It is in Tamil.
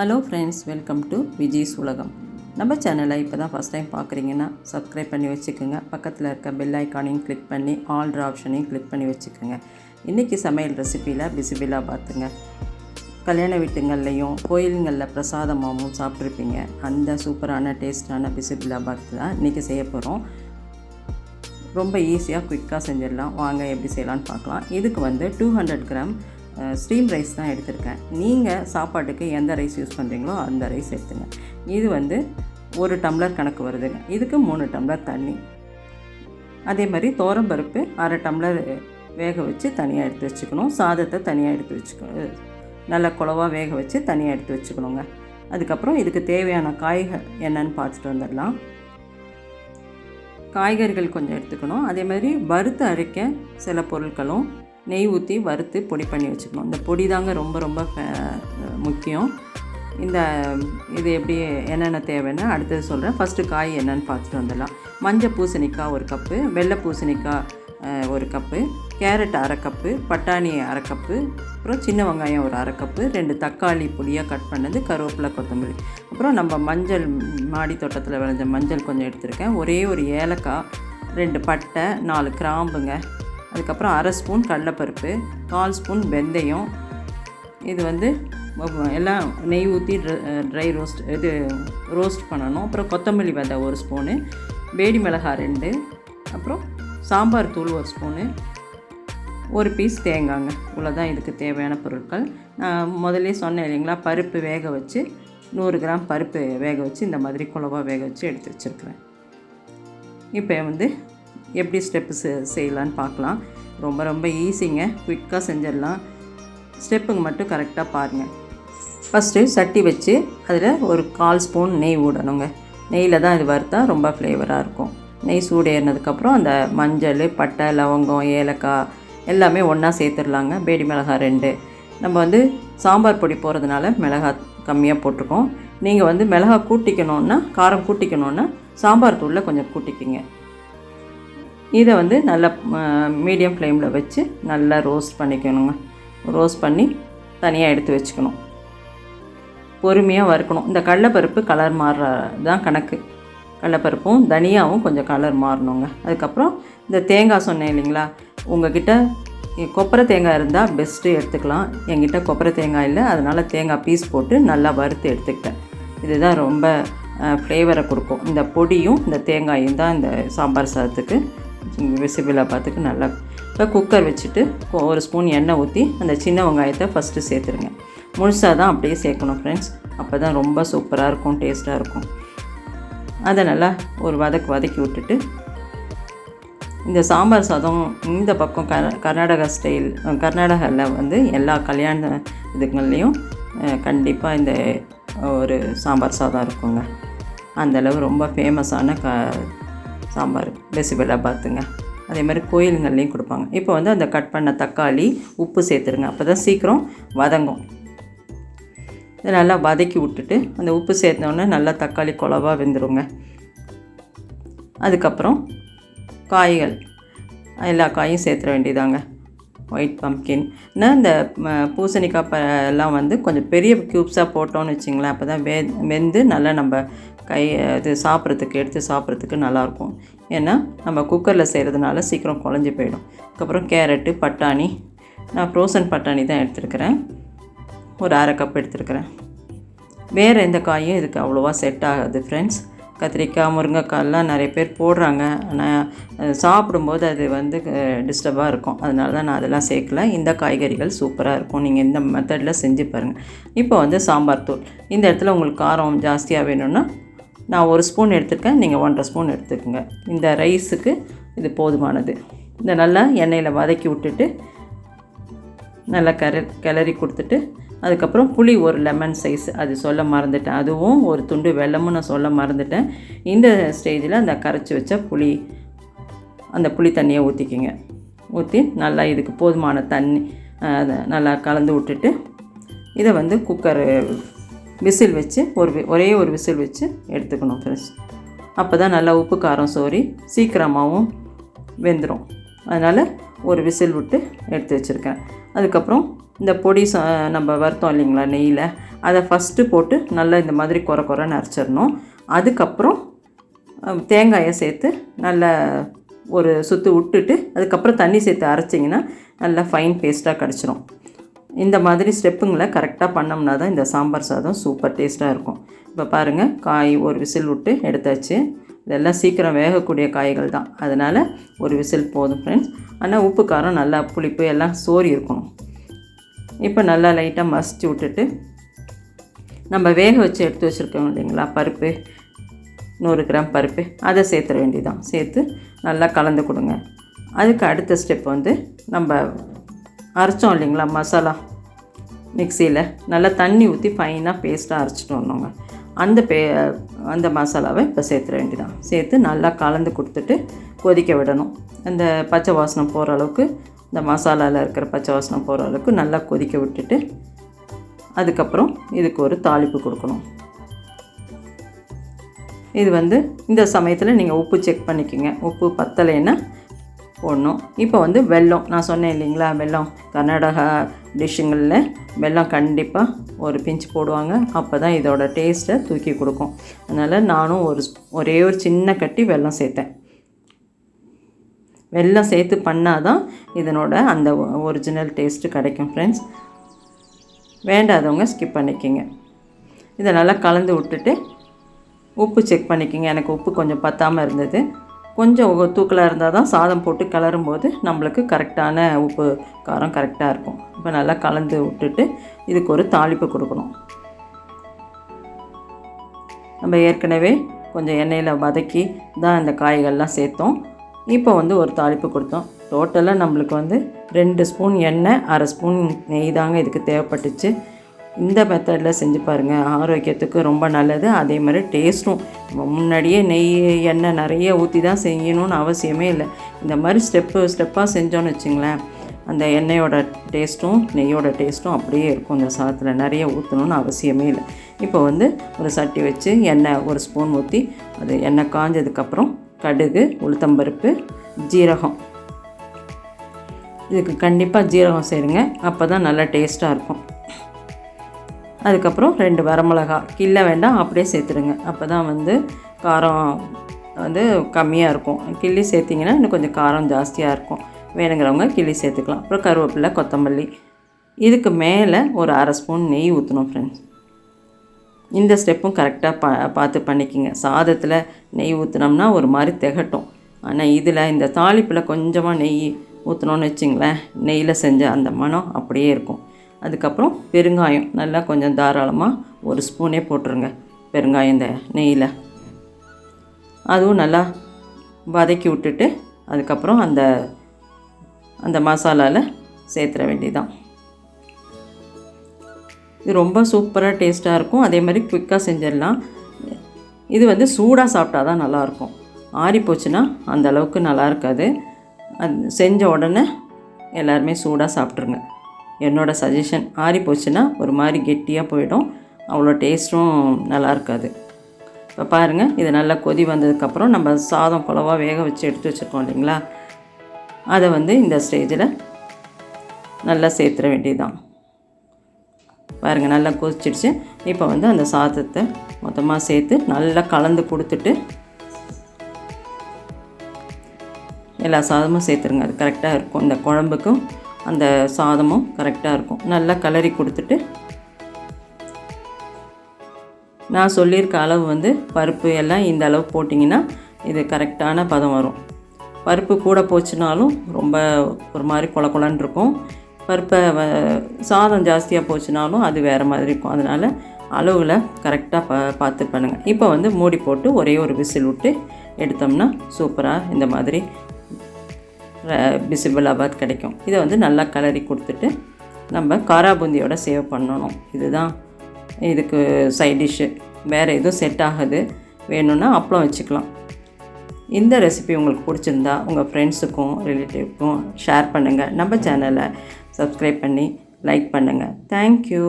Hello friends, welcome to Vijay's உலகம். நம்ம சேனலை இப்போ தான் ஃபஸ்ட் டைம் பார்க்குறீங்கன்னா சப்ஸ்கிரைப் பண்ணி வச்சுக்கோங்க. பக்கத்தில் இருக்க பெல் ஐக்கானையும் கிளிக் பண்ணி ஆல்ட்ரு ஆப்ஷனையும் கிளிக் பண்ணி வச்சுக்கோங்க. இன்றைக்கி சமையல் ரெசிப்பியில் பிசிபெலே பாத்துங்க. கல்யாண வீட்டுங்கள்லையும் கோயிலுங்களில் பிரசாதமாகவும் சாப்பிட்ருப்பீங்க. அந்த சூப்பரான டேஸ்டான பிசிபெலே பாத் தான் இன்றைக்கி செய்ய போகிறோம். ரொம்ப ஈஸியாக குயிக்காக செஞ்சிடலாம். வாங்க எப்படி செய்யலான்னு பார்க்கலாம். இதுக்கு வந்து 200 கிராம் ஸ்டீம் ரைஸ் தான் எடுத்திருக்கேன். நீங்கள் சாப்பாட்டுக்கு எந்த ரைஸ் யூஸ் பண்ணுறீங்களோ அந்த ரைஸ் எடுத்துங்க. இது வந்து 1 டம்ளர் கணக்கு வருதுங்க. இதுக்கு 3 டம்ளர் தண்ணி. அதே மாதிரி பருப்பு 1/2 டம்ளர் வேக வச்சு தனியாக எடுத்து வச்சுக்கணும். சாதத்தை தனியாக எடுத்து வச்சுக்கணும். நல்லா குழவா வேக வச்சு தனியாக எடுத்து வச்சுக்கணுங்க. அதுக்கப்புறம் இதுக்கு தேவையான காய்கள் என்னன்னு பார்த்துட்டு வந்துடலாம். காய்கறிகள் கொஞ்சம் எடுத்துக்கணும். அதே மாதிரி வறுத்து அரைக்க சில பொருட்களும் நெய் ஊற்றி வறுத்து பொடி பண்ணி வச்சுக்கணும். இந்த பொடி தாங்க ரொம்ப ரொம்ப முக்கியம். இது எப்படி என்னென்ன தேவைன்னு அடுத்தது சொல்கிறேன். ஃபஸ்ட்டு காய் என்னென்னு பார்த்துட்டு வந்துடலாம். மஞ்சள் பூசணிக்காய் 1 கப்பு, வெள்ளை பூசணிக்காய் 1 கப்பு, கேரட் 1/2 கப்பு, பட்டாணி 1/2 கப்பு, அப்புறம் சின்ன வெங்காயம் 1/2 கப்பு, 2 தக்காளி பொடியாக கட் பண்ணது, கருவேப்பிலை, கொத்தமல்லி, அப்புறம் நம்ம மஞ்சள் மாடி தோட்டத்தில் விளைஞ்ச மஞ்சள் கொஞ்சம் எடுத்திருக்கேன். ஒரே ஒரு ஏலக்காய், 2 பட்டை, 4 கிராம்புங்க. அதுக்கப்புறம் 1/2 ஸ்பூன் கடலைப்பருப்பு, 1/4 ஸ்பூன் வெந்தயம். இது வந்து எல்லாம் நெய் ஊற்றி ட்ரை ரோஸ்ட் பண்ணணும். அப்புறம் கொத்தமல்லி விதை 1 ஸ்பூனு, பேடி மிளகாய் 2, அப்புறம் சாம்பார் தூள் 1 ஸ்பூனு, 1 பீஸ் தேங்காய்ங்க. இவ்வளோதான் இதுக்கு தேவையான பொருட்கள். நான் முதல்ல சொன்னேன் இல்லைங்களா, பருப்பு வேக வச்சு 100 கிராம் பருப்பு வேக வச்சு இந்த மாதிரி குழவா வேக வச்சு எடுத்து வச்சுருக்கிறேன். இப்போ வந்து எப்படி ஸ்டெப்பு செய்யலான்னு பார்க்கலாம். ரொம்ப ரொம்ப ஈஸிங்க, குயிக்காக செஞ்சிடலாம். ஸ்டெப்புங்க மட்டும் கரெக்டாக பாருங்கள். ஃபஸ்ட்டு சட்டி வச்சு அதில் ஒரு 1/4 ஸ்பூன் நெய் விடணுங்க. நெய்யில் தான் இது வறுத்தா ரொம்ப ஃப்ளேவராக இருக்கும். நெய் சூடு ஏறினதுக்கப்புறம் அந்த மஞ்சள், பட்டை, லவங்கம், ஏலக்காய் எல்லாமே ஒன்றா சேர்த்துடலாங்க. பேடி மிளகாய் 2. நம்ம வந்து சாம்பார் பொடி போகிறதுனால மிளகாய் கம்மியாக போட்டிருக்கோம். நீங்கள் வந்து மிளகாய் கூட்டிக்கணுன்னா, காரம் கூட்டிக்கணுன்னா சாம்பார் தூளில் கொஞ்சம் கூட்டிக்கிங்க. இதை வந்து நல்லா மீடியம் ஃப்ளேமில் வச்சு நல்லா ரோஸ்ட் பண்ணிக்கணுங்க. ரோஸ்ட் பண்ணி தனியாக எடுத்து வச்சுக்கணும். பொறுமையாக வறுக்கணும். இந்த கடலைப்பருப்பு கலர் மாறுறதான் கணக்கு. கடலைப்பருப்பும் தனியாகவும் கொஞ்சம் கலர் மாறணுங்க. அதுக்கப்புறம் இந்த தேங்காய் சொன்னேன் இல்லைங்களா, உங்கள்கிட்ட கொப்பரை தேங்காய் இருந்தால் பெஸ்ட்டு எடுத்துக்கலாம். என்கிட்ட கொப்பரை தேங்காய் இல்லை, அதனால் தேங்காய் பீஸ் போட்டு நல்லா வறுத்து எடுத்துக்கிட்டேன். இதுதான் ரொம்ப ஃப்ளேவரை கொடுக்கும். இந்த பொடியும் இந்த தேங்காயும் தான் இந்த சாம்பார் சாதத்துக்கு, பிசிபெலே பாத்துக்கு நல்லா. இப்போ குக்கர் வச்சுட்டு 1 ஸ்பூன் எண்ணெய் ஊற்றி அந்த சின்ன வெங்காயத்தை ஃபஸ்ட்டு சேர்த்துருங்க. முழுசாக தான் அப்படியே சேர்க்கணும் ஃப்ரெண்ட்ஸ். அப்போ தான் ரொம்ப சூப்பராக இருக்கும், டேஸ்ட்டாக இருக்கும். அதை நல்லா ஒரு வதக்கி விட்டுட்டு, இந்த சாம்பார் சாதம் இந்த பக்கம் கர்நாடகாவில் வந்து எல்லா கல்யாண இதுங்கள்லேயும் கண்டிப்பாக இந்த ஒரு சாம்பார் சாதம் இருக்குங்க. அந்தளவு ரொம்ப ஃபேமஸான சாம்பார் பிசிபெலே பாத்துங்க. அதே மாதிரி கோயிலுங்கள்லேயும் கொடுப்பாங்க. இப்போ வந்து அந்த கட் பண்ண தக்காளி, உப்பு சேர்த்துருங்க. அப்போ தான் சீக்கிரம் வதங்கும். இதை நல்லா வதக்கி விட்டுட்டு, அந்த உப்பு சேர்த்தோன்னே நல்லா தக்காளி குழவா வெந்துருங்க. அதுக்கப்புறம் காய்கள் எல்லா காயும் சேர்த்துற வேண்டியதாங்க. ஒயிட் பம்ப்கின், இந்த பூசணிக்காய் எல்லாம் வந்து கொஞ்சம் பெரிய க்யூப்ஸாக போட்டோன்னு வச்சிங்களேன். அப்போ தான் வெந்து நல்லா நம்ம இது எடுத்து சாப்பிட்றதுக்கு நல்லாயிருக்கும். ஏன்னா நம்ம குக்கரில் செய்கிறதுனால சீக்கிரம் குழஞ்சி போயிடும். அதுக்கப்புறம் கேரட்டு, பட்டாணி, நான் ஃப்ரோசன் பட்டாணி தான் எடுத்துருக்கிறேன். ஒரு 1/2 கப் எடுத்துருக்கிறேன். வேறு எந்த காயும் இதுக்கு அவ்வளோவா செட் ஆகாது ஃப்ரெண்ட்ஸ். கத்திரிக்காய், முருங்கைக்காயெல்லாம் நிறைய பேர் போடுறாங்க. ஆனால் சாப்பிடும்போது அது வந்து டிஸ்டர்பாக இருக்கும். அதனால தான் நான் அதெல்லாம் சேர்க்கல. இந்த காய்கறிகள் சூப்பராக இருக்கும். நீங்கள் இந்த மெத்தடில் செஞ்சு பாருங்கள். இப்போ வந்து சாம்பார் தூள். இந்த இடத்துல உங்களுக்கு காரம் ஜாஸ்தியாக வேணும்னா நான் 1 ஸ்பூன் எடுத்துருக்கேன், நீங்கள் 1.5 ஸ்பூன் எடுத்துக்கோங்க. இந்த ரைஸுக்கு இது போதுமானது. இந்த நல்லா எண்ணெயில் வதக்கி விட்டுட்டு நல்லா கிளறி கொடுத்துட்டு, அதுக்கப்புறம் புளி 1 லெமன் சைஸ், அது சொல்ல மறந்துட்டேன். அதுவும் 1 துண்டு வெல்லமும் நான் சொல்ல மறந்துட்டேன். இந்த ஸ்டேஜில் அந்த கரைச்சி வச்ச அந்த புளி தண்ணியை ஊற்றிக்கிங்க. ஊற்றி நல்லா இதுக்கு போதுமான தண்ணி நல்லா கலந்து விட்டுட்டு, இதை வந்து குக்கர் விசில் வச்சு ஒரே ஒரு விசில் வச்சு எடுத்துக்கணும் ஃப்ரெண்ட்ஸ். அப்போ தான் நல்லா உப்பு காரம் சோறி சீக்கிரமாகவும் வெந்துடும். அதனால் ஒரு விசில் விட்டு எடுத்து வச்சுருக்கேன். அதுக்கப்புறம் இந்த பொடி நம்ம வறுத்தோம் இல்லைங்களா நெய்யில், அதை ஃபஸ்ட்டு போட்டு நல்லா இந்த மாதிரி குறைன்னு அரைச்சிடணும். அதுக்கப்புறம் தேங்காயை சேர்த்து நல்லா ஒரு சுற்று விட்டுட்டு அதுக்கப்புறம் தண்ணி சேர்த்து அரைச்சிங்கன்னா நல்லா ஃபைன் பேஸ்ட்டாக கிடச்சிரும். இந்த மாதிரி ஸ்டெப்புங்களை கரெக்டாக பண்ணோம்னா தான் இந்த சாம்பார் சாதம் சூப்பர் டேஸ்ட்டாக இருக்கும். இப்போ பாருங்கள், காய் ஒரு விசில் விட்டு எடுத்தாச்சு. இதெல்லாம் சீக்கிரம் வேகக்கூடிய காய்கள் தான், அதனால் ஒரு விசில் போதும் ஃப்ரெண்ட்ஸ். ஆனால் உப்பு காரம் நல்லா புளிப்பு எல்லாம் சோறி இருக்கணும். இப்போ நல்லா லைட்டாக மசிச்சு விட்டுட்டு நம்ம வேக வச்சு எடுத்து வச்சுருக்கோம் இல்லைங்களா பருப்பு, 100 கிராம் பருப்பு, அதை சேர்த்துற வேண்டியதான். சேர்த்து நல்லா கலந்து கொடுங்க. அதுக்கு அடுத்த ஸ்டெப் வந்து நம்ம அரைச்சோம் இல்லைங்களா மசாலா, மிக்சியில் நல்லா தண்ணி ஊற்றி ஃபைனாக பேஸ்ட்டாக அரைச்சிட்டு வந்தோங்க. அந்த மசாலாவை இப்போ சேர்த்துற வேண்டியதான். சேர்த்து நல்லா கலந்து கொடுத்துட்டு கொதிக்க விடணும். அந்த பச்சை வாசனை போகிற அளவுக்கு, இந்த மசாலாவில் இருக்கிற பச்சை வாசனை போகிற அளவுக்கு நல்லா கொதிக்க விட்டுட்டு அதுக்கப்புறம் இதுக்கு ஒரு தாளிப்பு கொடுக்கணும். இது வந்து இந்த சமயத்தில் நீங்கள் உப்பு செக் பண்ணிக்கோங்க. உப்பு பத்தலைன்னா போடணும். இப்போ வந்து வெல்லம், நான் சொன்னேன் இல்லைங்களா, வெல்லம் கர்நாடகா டிஷ்ஷுங்களில் வெல்லம் கண்டிப்பாக ஒரு பிஞ்சு போடுவாங்க. அப்போ தான் இதோட டேஸ்ட்டை தூக்கி கொடுக்கும். அதனால் நானும் ஒரே ஒரு சின்ன கட்டி வெல்லம் சேர்த்தேன். வெல்லம் சேர்த்து பண்ணால் தான் இதனோட அந்த ஒரிஜினல் டேஸ்ட்டு கிடைக்கும் ஃப்ரெண்ட்ஸ். வேண்டாதவங்க ஸ்கிப் பண்ணிக்கோங்க. இதை நல்லா கலந்து விட்டுட்டு உப்பு செக் பண்ணிக்கோங்க. எனக்கு உப்பு கொஞ்சம் பத்தாமல் இருந்தது. கொஞ்சம் தூக்கலாக இருந்தால் தான் சாதம் போட்டு கிளறும்போது நம்மளுக்கு கரெக்டான உப்பு காரம் கரெக்டாக இருக்கும். இப்போ நல்லா கலந்து விட்டுட்டு இதுக்கு ஒரு தாளிப்பு கொடுக்கணும். நம்ம ஏற்கனவே கொஞ்சம் எண்ணெயில் வதக்கி தான் இந்த காய்கள்லாம் சேர்த்தோம். இப்போ வந்து ஒரு தாளிப்பு கொடுத்தோம். டோட்டலாக நம்மளுக்கு வந்து 2 ஸ்பூன் எண்ணெய், 1/2 ஸ்பூன் நெய் தாங்க இதுக்கு தேவைப்பட்டுச்சு. இந்த மெத்தடில் செஞ்சு பாருங்கள், ஆரோக்கியத்துக்கு ரொம்ப நல்லது. அதே மாதிரி டேஸ்ட்டும். முன்னாடியே நெய் எண்ணெய் நிறைய ஊற்றி தான் செய்யணும்னு அவசியமே இல்லை. இந்த மாதிரி ஸ்டெப்பாக செஞ்சோன்னு வச்சுங்களேன், அந்த எண்ணெயோட டேஸ்ட்டும் நெய்யோட டேஸ்ட்டும் அப்படியே இருக்கும். இந்த சாதத்தில் நிறைய ஊற்றணும்னு அவசியமே இல்லை. இப்போ வந்து ஒரு சட்டி வச்சு எண்ணெய் 1 ஸ்பூன் ஊற்றி, அது எண்ணெய் காஞ்சதுக்கப்புறம் கடுகு, உளுத்தம்பருப்பு, ஜீரகம், இதுக்கு கண்டிப்பாக ஜீரகம் சேருங்க, அப்போ தான் நல்லா டேஸ்ட்டாக இருக்கும். அதுக்கப்புறம் 2 வரமிளகா கிள்ள வேண்டாம், அப்படியே சேர்த்துடுங்க. அப்போ தான் வந்து காரம் வந்து கம்மியாக இருக்கும். கிள்ளி சேர்த்திங்கன்னா இன்னும் கொஞ்சம் காரம் ஜாஸ்தியாக இருக்கும். வேணுங்கிறவங்க கிள்ளி சேர்த்துக்கலாம். அப்புறம் கருவேப்பிலை, கொத்தமல்லி. இதுக்கு மேலே ஒரு 1/2 ஸ்பூன் நெய் ஊற்றணும் ஃப்ரெண்ட்ஸ். இந்த ஸ்டெப்பும் கரெக்டாக பார்த்து பண்ணிக்கோங்க. சாதத்தில் நெய் ஊற்றினோம்னா ஒரு மாதிரி திகட்டும். ஆனால் இதில் இந்த தாளிப்பில் கொஞ்சமாக நெய் ஊற்றினோன்னு வச்சிங்களேன், நெய்யில் செஞ்ச அந்த மனம் அப்படியே இருக்கும். அதுக்கப்புறம் பெருங்காயம் நல்லா கொஞ்சம் தாராளமாக 1 ஸ்பூனே போட்டுருங்க. பெருங்காயம் இந்த நெய்யில் அதுவும் நல்லா வதக்கி விட்டுட்டு அதுக்கப்புறம் அந்த மசாலாவில் சேர்த்துற வேண்டியதான். இது ரொம்ப சூப்பராக டேஸ்ட்டாக இருக்கும். அதே மாதிரி குயிக்காக செஞ்சிடலாம். இது வந்து சூடாக சாப்பிட்டா தான் நல்லாயிருக்கும். ஆறி போச்சுன்னா அந்த அளவுக்கு நல்லா இருக்காது. அது செஞ்ச உடனே எல்லாருமே சூடாக சாப்பிட்ருங்க. என்னோடய சஜஷன். ஆறி போச்சுன்னா ஒரு மாதிரி கெட்டியாக போயிடும், அவ்வளோ டேஸ்ட்டும் நல்லா இருக்காது. இப்போ பாருங்கள், இது நல்லா கொதி வந்ததுக்கப்புறம் நம்ம சாதம் குழவா வேக வச்சு எடுத்து வச்சுருக்கோம் இல்லைங்களா, அதை வந்து இந்த ஸ்டேஜில் நல்லா சேர்த்துற வேண்டியதுதான். பாருங்கள், நல்லா கொதிச்சிடுச்சு. இப்போ வந்து அந்த சாதத்தை மொத்தமாக சேர்த்து நல்லா கலந்து கொடுத்துட்டு எல்லா சாதமும் சேர்த்துருங்க. அது கரெக்டாக இருக்கும். இந்த குழம்புக்கும் அந்த சாதமும் கரெக்டாக இருக்கும். நல்லா கிளறி கொடுத்துட்டு, நான் சொல்லியிருக்க அளவு வந்து பருப்பு எல்லாம் இந்த அளவு போட்டிங்கன்னா இது கரெக்டான பதம் வரும். பருப்பு கூட போச்சுனாலும் ரொம்ப ஒரு மாதிரி குழன்னு இருக்கும். பருப்பை சாதம் ஜாஸ்தியாக போச்சுனாலும் அது வேறு மாதிரி இருக்கும். அதனால் அளவில் கரெக்டாக பார்த்து பண்ணுங்கள். இப்போ வந்து மூடி போட்டு ஒரே ஒரு விசில் விட்டு எடுத்தோம்னா சூப்பராக இந்த மாதிரி பிசிபெலே பாத் கிடைக்கும். இதை வந்து நல்லா கிளறி கொடுத்துட்டு நம்ம காரா பூந்தியோட சேவ் பண்ணணும். இதுதான் இதுக்கு சைட் டிஷ்ஷு. வேறு எதுவும் செட் ஆகுது. வேணும்னா அப்பளம் வச்சுக்கலாம். இந்த ரெசிபி உங்களுக்கு பிடிச்சிருந்தா உங்கள் ஃப்ரெண்ட்ஸுக்கும் ரிலேட்டிவ்க்கும் ஷேர் பண்ணுங்கள். நம்ம சேனலை சப்ஸ்கிரைப் பண்ணி லைக் பண்ணுங்கள். தேங்க்யூ.